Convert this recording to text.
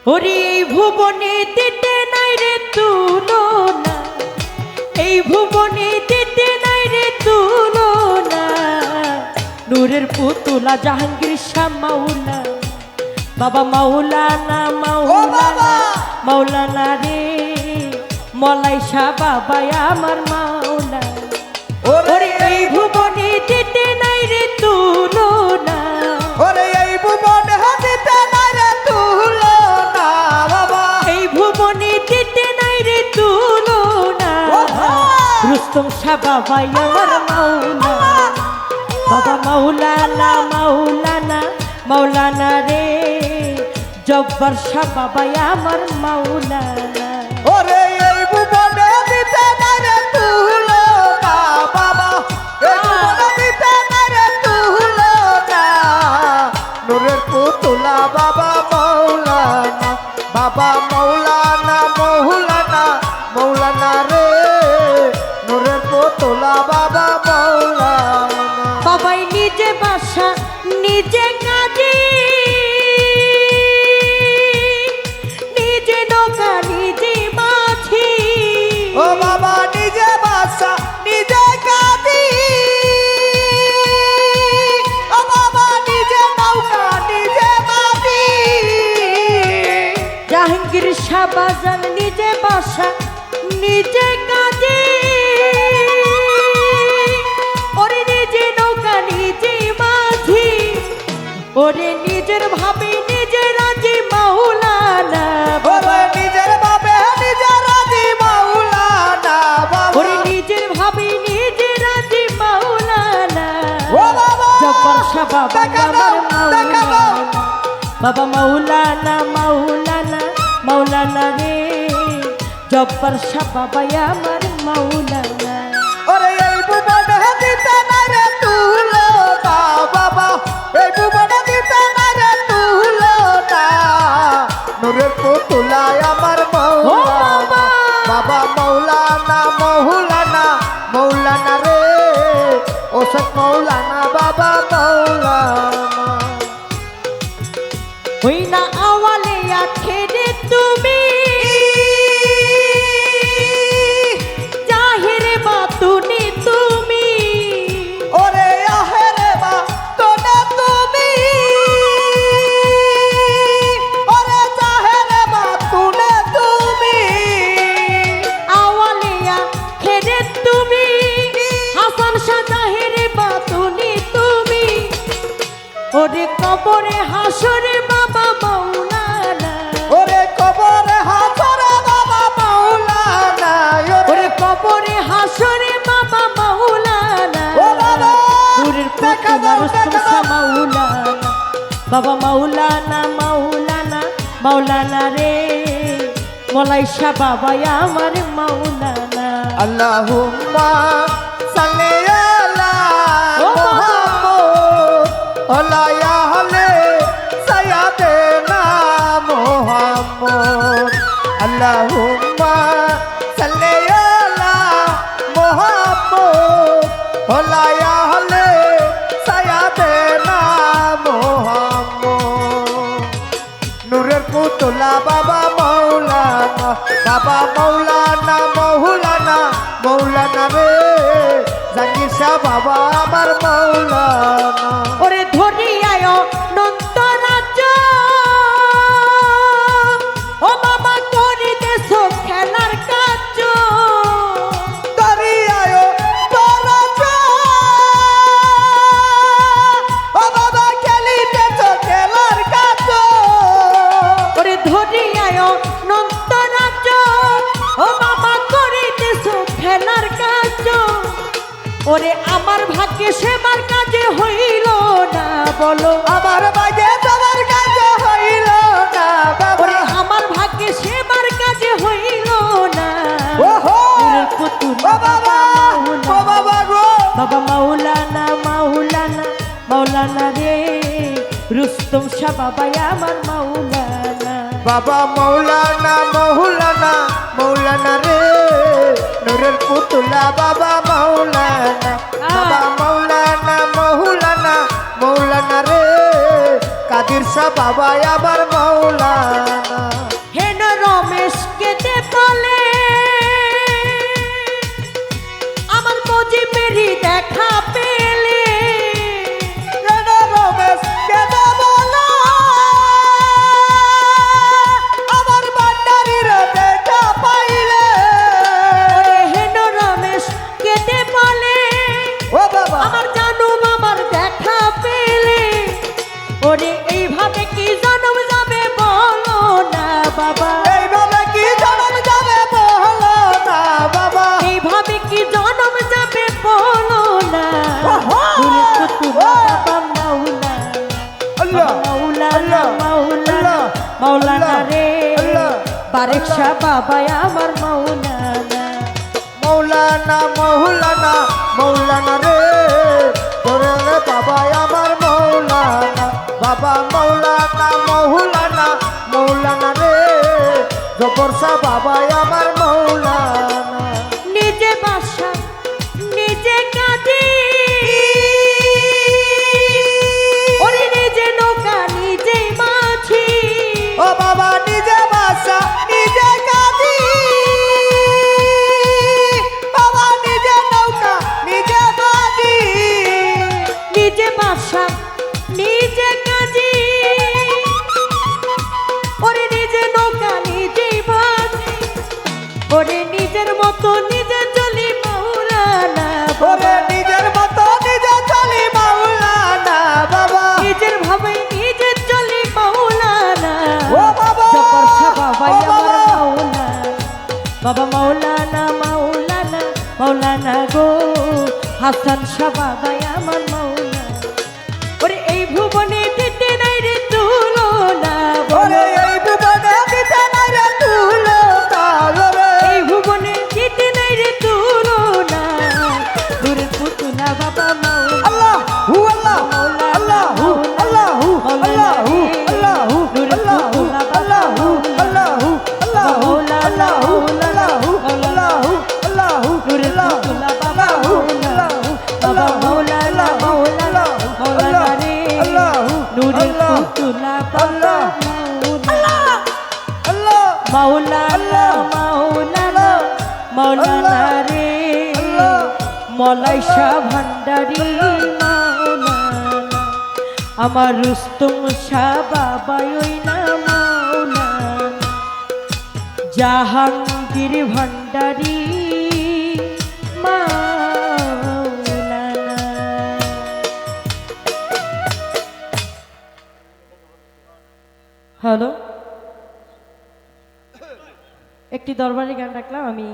ওরে এই ভুবনে দিতে নাই রে তুলনা, এই ভুবনে দিতে নাই রে তুলনা। নূরের পুতুলা জাহাঙ্গীর শাহ মাওলানা, বাবা মাওলানা মাওলানা মাওলানা রে মলাই শাহ বাবা আমার মাওলানা। ওরে এই ভুবনে দিতে নাই রে তুলনা, ওরে এই ভুবনে দিতে নাই রে তুলনা বাবা, এই ভুবনে দিতে নাই রে তুলনা। রুস্তম শাহ বাবা আমার মাওলানা, বাবা মাওলানা মাওলানা মাওলানা রে জব্বার শাহ বাবা আমার মাওলানা। ওরে এই ভুবনে দিতে নাই রে তুলনা বাবা, এই ভুবনে দিতে নাই রে তুলনা। নূরের পুতুলা বাবা মাওলানা, বাবা মাওলানা মাওলানা মাওলানা রে নূরের পুতুলা বাবা মাওলানা। বাবাই নিজে বাসা নিজে কাজে, নিজে নৌকা নিজে মাঝি। ও বাবা নিজে বাসা নিজে কাঁদি, ও বাবা নিজে নৌকা নিজে মাঝি। জাহাঙ্গীর শাহ বাজান নিজে বাসা নিজে কাজে, ওরে নিজে নৌকা নিজে মাঝি। ওরে নিজের ভাবে নিজে রাজি মাওলানা, ওরে নিজের বাবে নিজে রাজি মাওলানা বাবা, ওরে নিজের ভাবে নিজে রাজি মাওলানা। ও বাবা জব্বার শাহ বাবা দেখাবো আমার দেখাবো। মাওলানা, বাবা মাওলানা মাওলানা মাওলানা রে জব্বার শাহ বাবা আমার মাওলানা। ওরে এই ভুবনে দিতে নাই রে তুলনা বাবা, এই ভুবনে দিতে নাই রে তুলনা। নূরের পুতুলায় আমার মাওলানা, বাবা মাওলানা মাওলানা মাওলানা রে ওসব মাওলানা বাবা মাওলানা। ওই না আওয়ালে আখেরে তুমি জাহিরে বাতুনি তুমি, ওরে আহেরে বা তোনে তুমি, ওরে জাহেরে বা তোনে তুমি। আওয়ালে আখেরে তুমি হাসান শাহ জাহিরে বাতুনি তুমি। ওরে কবরে হাসরে বাবা মাওলানা, ওরে কবরে হাসরে বাবা মাওলানা, ওরে কবরে হাসরে বাবা মাওলানা। ও বাবা নূরের পুতুলা রুস্তম শাহ মাওলানা, বাবা মাওলানা মাওলানা মাওলানা রে মলাই শাহ বাবা আমার মাওলানা। আল্লাহুম্মা সাল্লি আলা ও বাবা। মুহাম্মদ ওয়া আলি সাইয়্যিদিনা মুহাম্মদ। আল্লাহুম্মা সাল্লি আলা মুহাম্মদ ওয়া আলি সাইয়্যিদিনা মুহাম্মদ। নূরের পুতুলা বাবা মাওলানা, বাবা মাওলানা মাওলানা মাওলানা রে জাহাঙ্গীর শাহ বাবা আমার মাওলানা। ওরে ধরিয়ায় নন্ত রাজ্য, ও বাবা করিতেছ খেলার কাজ। দরিয়ায় তোরা ও বাবা খেলিতেছ খেলার কাজ। ওরে ধরিয়ায় নন্ত রাজ্য, ও বাবা করিতেছ খেলার কাজ। ওরে আমার ভাগ্যে সেবার কাজে হইল না বলো, আমার ভাগ্যে তোমার কাজ হইল না বাবা। ওরে আমার ভাগ্যে সেবার কাজে হইল না। ওহো নূরের পুতুলা ও বাবা ও বাবা গো, বাবা মাওলানা মাওলানা মাওলানা রে রুস্তম শাহ বাবা আমার মাওলানা। বাবা মাওলানা মাওলানা মাওলানা রে নূরের পুতুলা বাবা মাওলানা, বাবা মাওলানা মাওলানা মাওলানা রে ফকির শাহ বাবা আমার মৌলানা হেন রমেশ কেটে বলে আমার মজিবেরই দেখা পেলে হেন রমেশ কেটে বলে আমার ভান্ডারির দেখা পাইলে হেন রমেশ কেটে বলে ও বাবা আমার জানু মামার দেখা পেলে ওরে এইভাবে কি জন্ম যাবে বলো না বাবা এইভাবে কি জনম যাবে বলো না বাবা এইভাবে কি জন্ম যাবে বলো না দূরে তো তোমার বাবা মাওলা আল্লাহ মাওলানা মাওলানা আল্লাহ, মাওলানা রে আল্লাহ, বারেক শাহ বাবা আমার মাওলানা মৌলানা মৌলানা মৌলানা রে তোরে রে বাবা আমার মৌলানা বাবা মৌলানা মৌলানা মৌলানা রে জবরসা বাবা আমার মৌলানা নিজে বাসা নিজে কাঁদি ওরে নিজে নৌকা নিজে মাছি ও বাবা নিজে বাসা নিজে কাঁদি বাবা নিজে নৌকা নিজে বাদি নিজে বাসা নিজে কাঁদি ওরে নিজে নৌকা নিজে বাজি ওরে নিজের মতো নিজে চলি মাওলানা ওরে নিজের মতো নিজে চলি মাওলানা বাবা নিজের ভাবে নিজে চলি মাওলানা ও বাবা জবর শাহ বাবা ও আমার বাবা। মাওলানা বাবা মাওলানা মাওলানা মাওলানা গো হাসান শাহ বাবা আমার মাওলানা ওরে এই ভুবনে দিতে নাই রে তুলনা ওরে এই ভুবনে দিতে নাই রে তুলনা ওরে এই ভুবনে দিতে নাই রে তুলনা দূরে পুতুলা বাবা মাওলানা আল্লাহ হু আল্লাহ আল্লাহ হু আল্লাহ হু আল্লাহ হু আল্লাহ হু আল্লাহ হু আল্লাহ হু আল্লাহ হু আল্লাহ হু আল্লাহ হু আল্লাহ হু আল্লাহ হু আল্লাহ হু দূরে পুতুলা বাবা মাওলানা বাবা মাওলানা মাওলানা মাওলানা রে নূরে পুতুলা বাবা মাওলানা আল্লাহ মাওলানা মাওলানা মাওলানা রে মলাই শাহ ভান্ডারি মাওলানা আমার রুস্তম শাহ বাবা ওই না মাওলানা জাহাঙ্গীর ভান্ডারি মাওলানা হ্যালো একটি দরবারি গান রাখলাম আমি